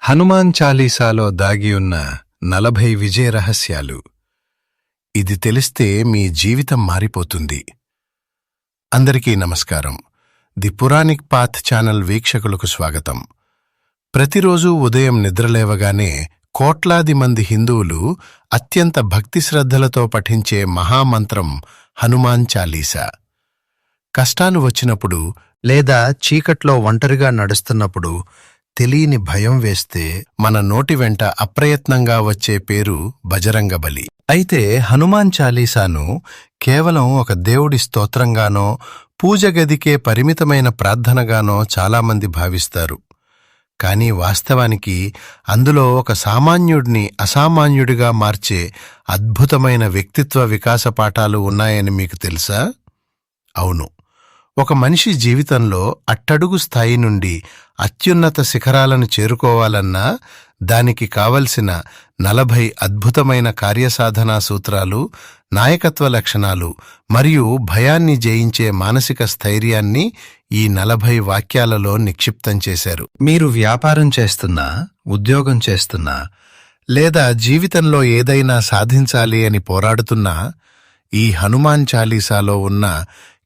హనుమాన్ చాలీసాలో దాగి ఉన్న 40 విజయ రహస్యాలు. ఇది తెలిస్తే మీ జీవితం మారిపోతుంది. అందరికీ నమస్కారం. ది పురాణిక్ పాత్ ఛానల్ వీక్షకులకు స్వాగతం. ప్రతిరోజూ ఉదయం నిద్రలేవగానే కోట్లాది మంది హిందువులు అత్యంత భక్తి శ్రద్ధలతో పఠించే మహామంత్రం హనుమాన్ చాలీసా. కష్టాలు వచ్చినప్పుడు లేదా చీకట్లో ఒంటరిగా నడుస్తున్నప్పుడు తెలియని భయం వేస్తే మన నోటి వెంట అప్రయత్నంగా వచ్చే పేరు బజరంగబలి. అయితే హనుమాన్ చాలీసాను కేవలం ఒక దేవుడి స్తోత్రంగానో పూజ గదికే పరిమితమైన ప్రార్థనగానో చాలామంది భావిస్తారు. కానీ వాస్తవానికి అందులో ఒక సామాన్యుడిని అసామాన్యుడిగా మార్చే అద్భుతమైన వ్యక్తిత్వ వికాస పాఠాలు ఉన్నాయని మీకు తెలుసా? అవును. ఒక మనిషి జీవితంలో అట్టడుగు స్థాయి నుండి అత్యున్నత శిఖరాలను చేరుకోవాలన్నా దానికి కావలసిన 40 అద్భుతమైన కార్యసాధనా సూత్రాలు, నాయకత్వ లక్షణాలు మరియు భయాన్ని జయించే మానసిక స్థైర్యాన్ని ఈ 40 వాక్యాలలో నిక్షిప్తం చేశారు. మీరు వ్యాపారం చేస్తున్నా, ఉద్యోగం చేస్తున్నా, లేదా జీవితంలో ఏదైనా సాధించాలి అని పోరాడుతున్నా ఈ హనుమాన్ చాలీసాలో ఉన్న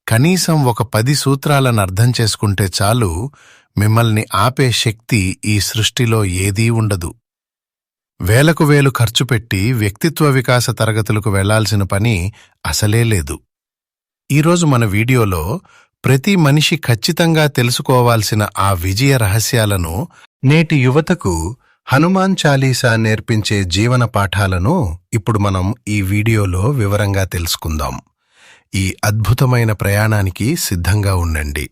కనీసం ఒక 10 సూత్రాలను అర్థం చేసుకుంటే చాలు, మిమ్మల్ని ఆపే శక్తి ఈ సృష్టిలో ఏదీ ఉండదు. వేలకు వేలు ఖర్చు పెట్టి వ్యక్తిత్వ వికాస తరగతులకు వెళ్లాల్సిన పని అసలే లేదు. ఈరోజు మన వీడియోలో ప్రతి మనిషి ఖచ్చితంగా తెలుసుకోవాల్సిన ఆ విజయ రహస్యాలను, నేటి యువతకు హనుమాన్ చాలీసా నేర్పించే జీవన పాఠాలను ఇప్పుడు మనం ఈ వీడియోలో వివరంగా తెలుసుకుందాం. ఈ అద్భుతమైన ప్రయాణానికి సిద్ధంగా ఉండండి.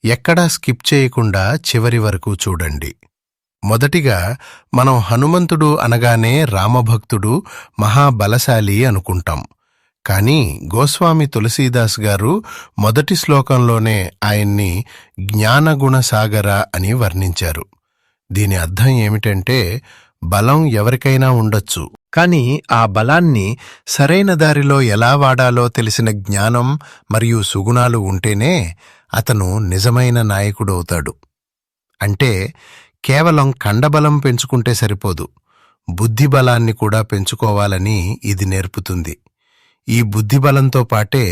ఎక్కడా స్కిప్ చేయకుండా చివరి వరకు చూడండి. మొదటిగా మనం హనుమంతుడు అనగానే రామభక్తుడు, మహాబలశాలి అనుకుంటాం. కానీ గోస్వామి తులసీదాస్ గారు మొదటి శ్లోకంలోనే ఆయన్ని జ్ఞానగుణసాగర అని వర్ణించారు. దీని అర్థం ఏమిటంటే, బలం ఎవరికైనా ఉండొచ్చు, కాని ఆ బలాన్ని సరైన దారిలో ఎలా వాడాలో తెలిసిన జ్ఞానం మరియు సుగుణాలు ఉంటేనే అతను నిజమైన నాయకుడవుతాడు. అంటే కేవలం కండబలం పెంచుకుంటే సరిపోదు, బుద్ధిబలాన్ని కూడా పెంచుకోవాలని ఇది నేర్పుతుంది. ఈ బుద్ధిబలంతో పాటే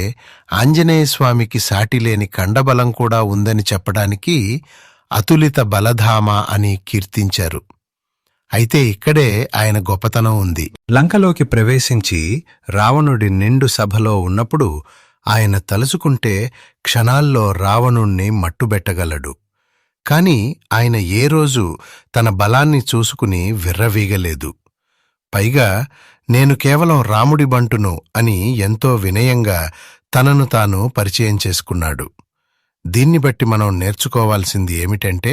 ఆంజనేయస్వామికి సాటిలేని కండబలం కూడా ఉందని చెప్పడానికి అతులిత బలధామ అని కీర్తించారు. అయితే ఇక్కడే ఆయన గొప్పతనం ఉంది. లంకలోకి ప్రవేశించి రావణుడి నిండు సభలో ఉన్నప్పుడు ఆయన తలుచుకుంటే క్షణాల్లో రావణుణ్ణి మట్టుబెట్టగలడు. కాని ఆయన ఏ రోజు తన బలాన్ని చూసుకుని విర్రవీగలేదు. పైగా నేను కేవలం రాముడి బంటును అని ఎంతో వినయంగా తనను తాను పరిచయం చేసుకున్నాడు. దీన్ని బట్టి మనం నేర్చుకోవాల్సింది ఏమిటంటే,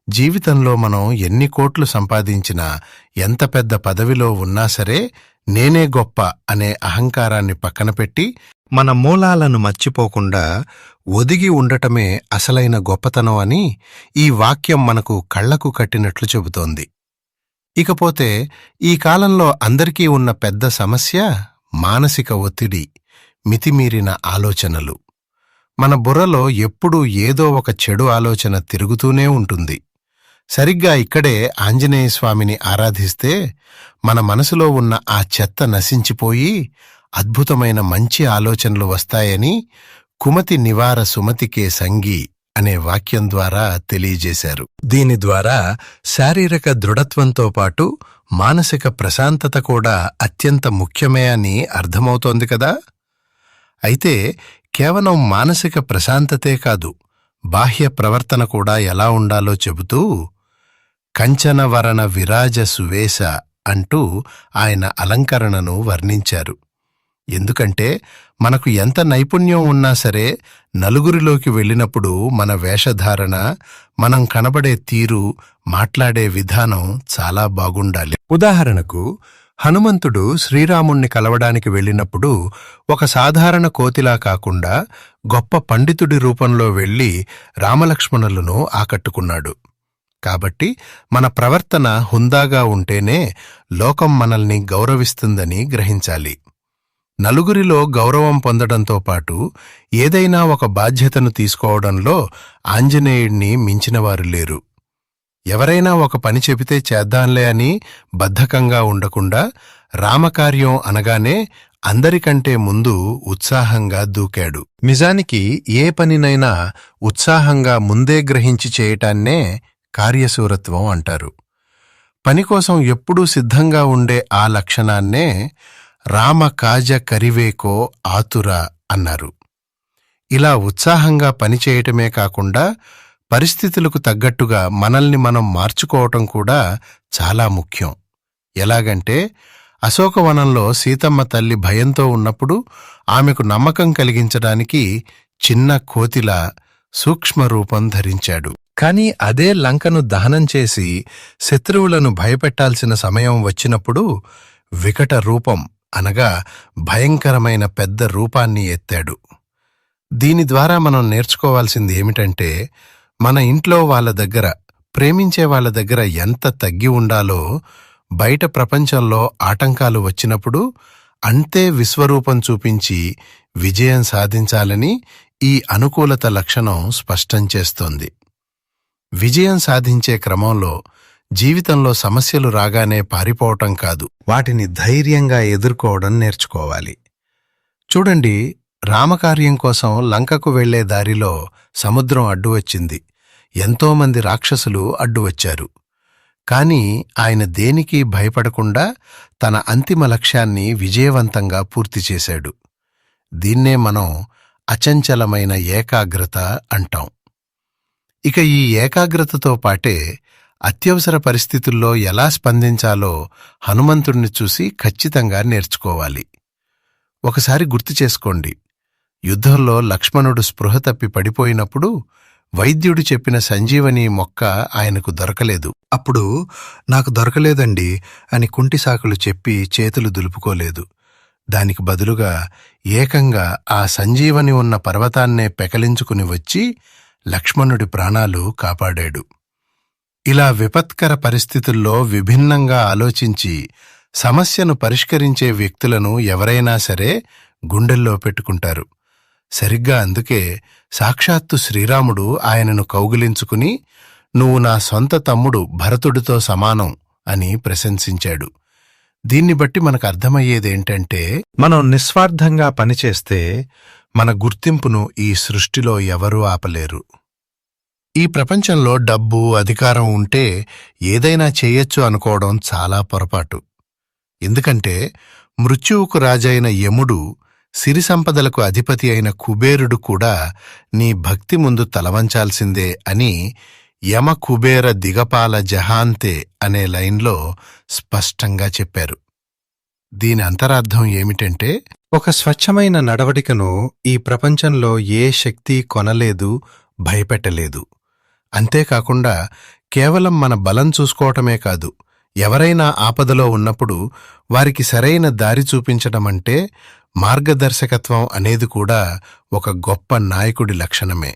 జీవితంలో మనం ఎన్ని కోట్లు సంపాదించినా, ఎంత పెద్ద పదవిలో ఉన్నా సరే, నేనే గొప్ప అనే అహంకారాన్ని పక్కనపెట్టి మన మూలాలను మర్చిపోకుండా ఒదిగి ఉండటమే అసలైన గొప్పతనం అని ఈ వాక్యం మనకు కళ్లకు కట్టినట్లు చెబుతోంది. ఇకపోతే ఈ కాలంలో అందరికీ ఉన్న పెద్ద సమస్య మానసిక ఒత్తిడి, మితిమీరిన ఆలోచనలు. మన బుర్రలో ఎప్పుడూ ఏదో ఒక చెడు ఆలోచన తిరుగుతూనే ఉంటుంది. సరిగ్గా ఇక్కడే ఆంజనేయస్వామిని ఆరాధిస్తే మన మనసులో ఉన్న ఆ చెత్త నశించిపోయి అద్భుతమైన మంచి ఆలోచనలు వస్తాయని కుమతి నివార సుమతికే సంగి అనే వాక్యం ద్వారా తెలియజేశారు. దీని ద్వారా శారీరక దృఢత్వంతో పాటు మానసిక ప్రశాంతత కూడా అత్యంత ముఖ్యమే అని అర్థమవుతోంది కదా. అయితే కేవలం మానసిక ప్రశాంతతే కాదు, బాహ్య ప్రవర్తన కూడా ఎలా ఉండాలో చెబుతూ కంచనవరణ విరాజ సువేశ అంటూ ఆయన అలంకరణను వర్ణించారు. ఎందుకంటే మనకు ఎంత నైపుణ్యం ఉన్నా సరే, నలుగురిలోకి వెళ్ళినప్పుడు మన వేషధారణ, మనం కనబడే తీరు, మాట్లాడే విధానం చాలా బాగుండాలి. ఉదాహరణకు హనుమంతుడు శ్రీరాముణ్ణి కలవడానికి వెళ్ళినప్పుడు ఒక సాధారణ కోతిలా కాకుండా గొప్ప పండితుడి రూపంలో వెళ్లి రామలక్ష్మణులను ఆకట్టుకున్నాడు. కాబట్టి మన ప్రవర్తన హుందాగా ఉంటేనే లోకం మనల్ని గౌరవిస్తుందని గ్రహించాలి. నలుగురిలో గౌరవం పొందడంతో పాటు ఏదైనా ఒక బాధ్యతను తీసుకోవడంలో ఆంజనేయుణ్ణి మించినవారు లేరు. ఎవరైనా ఒక పని చెబితే చేద్దాంలే అని బద్ధకంగా ఉండకుండా రామకార్యం అనగానే అందరికంటే ముందు ఉత్సాహంగా దూకాడు. నిజానికి ఏ పనినైనా ఉత్సాహంగా ముందే గ్రహించి చేయటాన్నే కార్యశూరత్వం అంటారు. పనికోసం ఎప్పుడూ సిద్ధంగా ఉండే ఆ లక్షణాన్నే రామ కాజ కరివేకో ఆతుర అన్నారు. ఇలా ఉత్సాహంగా పనిచేయటమే కాకుండా పరిస్థితులకు తగ్గట్టుగా మనల్ని మనం మార్చుకోవటం కూడా చాలా ముఖ్యం. ఎలాగంటే అశోకవనంలో సీతమ్మ తల్లి భయంతో ఉన్నప్పుడు ఆమెకు నమ్మకం కలిగించడానికి చిన్న కోతిలా సూక్ష్మరూపం ధరించాడు. కాని అదే లంకను దహనం చేసి శత్రువులను భయపెట్టాల్సిన సమయం వచ్చినప్పుడు వికట రూపం అనగా భయంకరమైన పెద్ద రూపాన్ని ఎత్తాడు. దీని ద్వారా మనం నేర్చుకోవాల్సింది ఏమిటంటే మన ఇంట్లో వాళ్ళ దగ్గర, ప్రేమించే వాళ్ళ దగ్గర ఎంత తగ్గి ఉండాలో బయట ప్రపంచంలో ఆటంకాలు వచ్చినప్పుడు అంతే విశ్వరూపం చూపించి విజయం సాధించాలని ఈ అనుకూలత లక్షణం స్పష్టం చేస్తోంది. విజయం సాధించే క్రమంలో జీవితంలో సమస్యలు రాగానే పారిపోవటం కాదు, వాటిని ధైర్యంగా ఎదుర్కోవడం నేర్చుకోవాలి. చూడండి, రామకార్యం కోసం లంకకు వెళ్లే దారిలో సముద్రం అడ్డువచ్చింది. ఎంతోమంది రాక్షసులు అడ్డువచ్చారు. కాని ఆయన దేనికి భయపడకుండా తన అంతిమ లక్ష్యాన్ని విజయవంతంగా పూర్తి చేశాడు. దీన్నే మనం అచంచలమైన ఏకాగ్రత అంటాం. ఇక ఈ ఏకాగ్రతతో పాటే అత్యవసర పరిస్థితుల్లో ఎలా స్పందించాలో హనుమంతుణ్ణి చూసి ఖచ్చితంగా నేర్చుకోవాలి. ఒకసారి గుర్తు చేసుకోండి, యుద్ధంలో లక్ష్మణుడు స్పృహ తప్పి పడిపోయినప్పుడు వైద్యుడు చెప్పిన సంజీవని మొక్క ఆయనకు దొరకలేదు. అప్పుడు నాకు దొరకలేదండి అని కుంటి సాకులు చెప్పి చేతులు దులుపుకోలేదు. దానికి బదులుగా ఏకంగా ఆ సంజీవని ఉన్న పర్వతాన్నే పెకలించుకుని వచ్చి లక్ష్మణుడి ప్రాణాలు కాపాడాడు. ఇలా విపత్కర పరిస్థితుల్లో విభిన్నంగా ఆలోచించి సమస్యను పరిష్కరించే వ్యక్తులను ఎవరైనా సరే గుండెల్లో పెట్టుకుంటారు. సరిగ్గా అందుకే సాక్షాత్తు శ్రీరాముడు ఆయనను కౌగిలించుకుని నువ్వు నా సొంత తమ్ముడు భరతుడితో సమానం అని ప్రశంసించాడు. దీన్ని బట్టి మనకు అర్థమయ్యేదేంటంటే మనం నిస్వార్థంగా పనిచేస్తే మన గుర్తింపును ఈ సృష్టిలో ఎవరూ ఆపలేరు. ఈ ప్రపంచంలో డబ్బు, అధికారం ఉంటే ఏదైనా చేయొచ్చు అనుకోవడం చాలా పొరపాటు. ఎందుకంటే మృత్యువుకు రాజైన యముడు, సిరి సంపదలకు అధిపతి అయిన కుబేరుడు కూడా నీ భక్తి ముందు తలవంచాల్సిందే అని యమ కుబేర దిగపాల జహాంతే అనే లైన్లో స్పష్టంగా చెప్పారు. దీని అంతరార్థం ఏమిటంటే ఒక స్వచ్ఛమైన నడవడికను ఈ ప్రపంచంలో ఏ శక్తి కొనలేదు, భయపెట్టలేదు. అంతేకాకుండా కేవలం మన బలం చూసుకోవటమే కాదు, ఎవరైనా ఆపదలో ఉన్నప్పుడు వారికి సరైన దారి చూపించటమంటే మార్గదర్శకత్వం అనేది కూడా ఒక గొప్ప నాయకుడి లక్షణమే.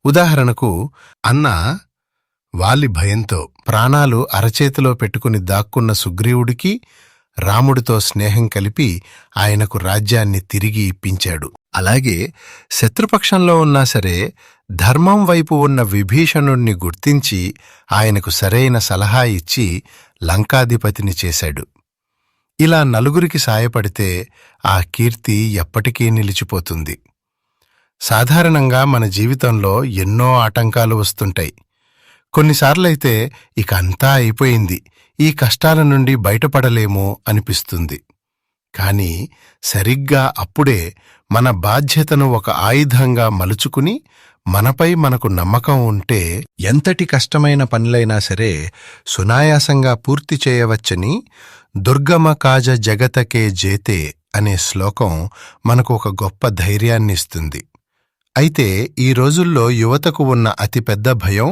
ఉదాహరణకు అన్న వాలి భయంతో ప్రాణాలు అరచేతిలో పెట్టుకుని దాక్కున్న సుగ్రీవుడికి రాముడితో స్నేహం కలిపి ఆయనకు రాజ్యాన్ని తిరిగి ఇప్పించాడు. అలాగే శత్రుపక్షంలో ఉన్నా సరే ధర్మం వైపు ఉన్న విభీషణుణ్ణి గుర్తించి ఆయనకు సరైన సలహా ఇచ్చి లంకాధిపతిని చేశాడు. ఇలా నలుగురికి సాయపడితే ఆ కీర్తి ఎప్పటికీ నిలిచిపోతుంది. సాధారణంగా మన జీవితంలో ఎన్నో ఆటంకాలు వస్తుంటాయి. కొన్నిసార్లైతే ఇక అంతా అయిపోయింది, ఈ కష్టాల నుండి బయటపడలేమో అనిపిస్తుంది. కాని సరిగ్గా అప్పుడే మన బాధ్యతను ఒక ఆయుధంగా మలుచుకుని మనపై మనకు నమ్మకం ఉంటే ఎంతటి కష్టమైన పనులైనా సరే సునాయాసంగా పూర్తి చేయవచ్చని దుర్గమ కాజ జగతకే జేతే అనే శ్లోకం మనకు ఒక గొప్ప ధైర్యాన్నిస్తుంది. అయితే ఈ రోజుల్లో యువతకు ఉన్న అతిపెద్ద భయం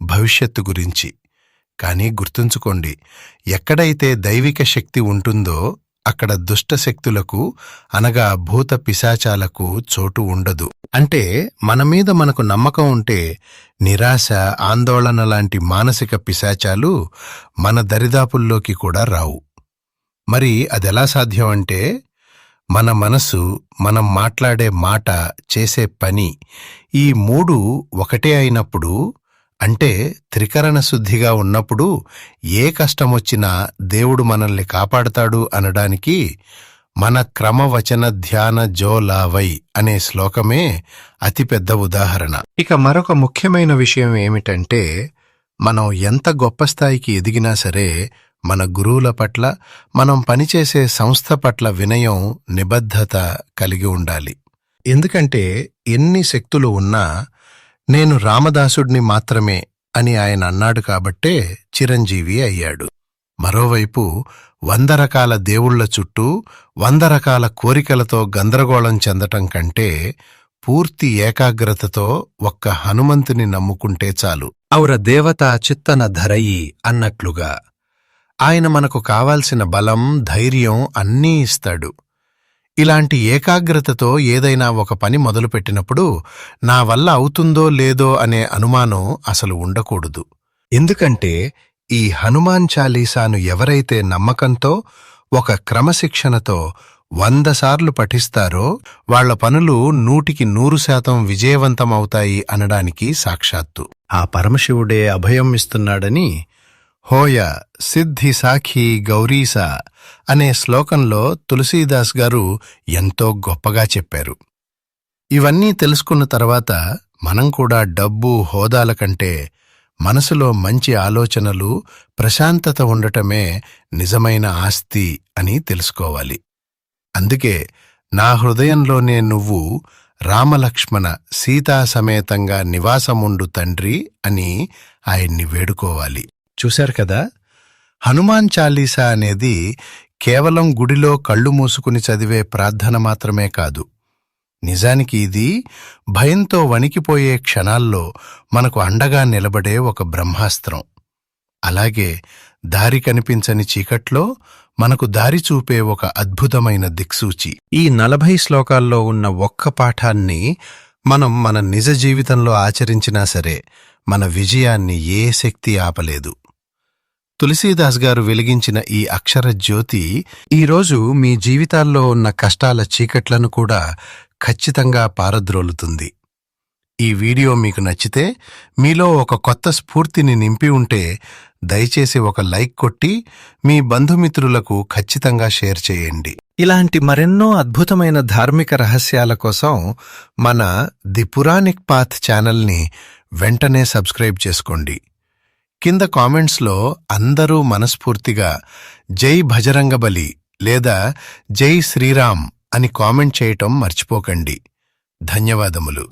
భవిష్యత్తు గురించి. కానీ గుర్తుంచుకోండి, ఎక్కడైతే దైవిక శక్తి ఉంటుందో అక్కడ దుష్టశక్తులకు అనగా భూత పిశాచాలకు చోటు ఉండదు. అంటే మనమీద మనకు నమ్మకం ఉంటే నిరాశ, ఆందోళన లాంటి మానసిక పిశాచాలు మన దరిదాపుల్లోకి కూడా రావు. మరి అదెలా సాధ్యం అంటే మన మనసు, మనం మాట్లాడే మాట, చేసే పని ఈ మూడు ఒకటే అయినప్పుడు, అంటే త్రికరణ శుద్ధిగా ఉన్నప్పుడు ఏ కష్టమొచ్చినా దేవుడు మనల్ని కాపాడతాడు అనడానికి మన క్రమవచన ధ్యాన జోలావై అనే శ్లోకమే అతిపెద్ద ఉదాహరణ. ఇక మరొక ముఖ్యమైన విషయం ఏమిటంటే, మనం ఎంత గొప్ప స్థాయికి ఎదిగినా సరే మన గురువుల పట్ల, మనం పనిచేసే సంస్థ పట్ల వినయం, నిబద్ధత కలిగి ఉండాలి. ఎందుకంటే ఎన్ని శక్తులు ఉన్నా నేను రామదాసుడిని మాత్రమే అని ఆయన అన్నాడు కాబట్టే చిరంజీవి అయ్యాడు. మరోవైపు 100 రకాల దేవుళ్ల చుట్టూ 100 రకాల కోరికలతో గందరగోళం చెందటం కంటే పూర్తి ఏకాగ్రతతో ఒక్క హనుమంతుని నమ్ముకుంటే చాలు. ఔర దేవతా చిత్తన ధరయి అన్నట్లుగా ఆయన మనకు కావాల్సిన బలం, ధైర్యం అన్నీ ఇస్తాడు. ఇలాంటి ఏకాగ్రతతో ఏదైనా ఒక పని మొదలుపెట్టినప్పుడు నా వల్ల అవుతుందో లేదో అనే అనుమానం అసలు ఉండకూడదు. ఎందుకంటే ఈ హనుమాన్ చాలీసాను ఎవరైతే నమ్మకంతో, ఒక క్రమశిక్షణతో 100 సార్లు పఠిస్తారో వాళ్ల పనులు 100% విజయవంతమవుతాయి అనడానికి సాక్షాత్తు ఆ పరమశివుడే అభయం ఇస్తున్నాడని హోయ సిద్ధి సాఖి గౌరీస అనే శ్లోకంలో తులసీదాస్ గారు ఎంతో గొప్పగా చెప్పారు. ఇవన్నీ తెలుసుకున్న తర్వాత మనం కూడా డబ్బు, హోదాల కంటే మనసులో మంచి ఆలోచనలు, ప్రశాంతత ఉండటమే నిజమైన ఆస్తి అని తెలుసుకోవాలి. అందుకే నా హృదయంలోనే నువ్వు రామలక్ష్మణ సీతా సమేతంగా నివాసముండు తండ్రి అని ఆయన్ని వేడుకోవాలి. చూశారు కదా, హనుమాన్ చాలీసా అనేది కేవలం గుడిలో కళ్ళు మూసుకుని చదివే ప్రార్థన మాత్రమే కాదు. నిజానికి ఇది భయంతో వణికిపోయే క్షణాల్లో మనకు అండగా నిలబడే ఒక బ్రహ్మాస్త్రం. అలాగే దారి కనిపించని చీకట్లో మనకు దారి చూపే ఒక అద్భుతమైన దిక్సూచి. ఈ 40 శ్లోకాల్లో ఉన్న ఒక్క పాఠాన్ని మనం మన నిజ జీవితంలో ఆచరించినా సరే మన విజయాన్ని ఏ శక్తి ఆపలేదు. తులసీదాస్ గారు వెలిగించిన ఈ అక్షర జ్యోతి ఈరోజు మీ జీవితాల్లో ఉన్న కష్టాల చీకట్లను కూడా ఖచ్చితంగా పారద్రోలుతుంది. ఈ వీడియో మీకు నచ్చితే, మీలో ఒక కొత్త స్ఫూర్తిని నింపి ఉంటే దయచేసి ఒక లైక్ కొట్టి మీ బంధుమిత్రులకు ఖచ్చితంగా షేర్ చేయండి. ఇలాంటి మరెన్నో అద్భుతమైన ధార్మిక రహస్యాల కోసం మన ది పురాణిక్ పాత్ ఛానల్ని వెంటనే సబ్స్క్రైబ్ చేసుకోండి. కింద కామెంట్స్లో అందరూ మనస్ఫూర్తిగా జై భజరంగబలి లేదా జై శ్రీరామ్ అని కామెంట్ చేయటం మర్చిపోకండి. ధన్యవాదములు.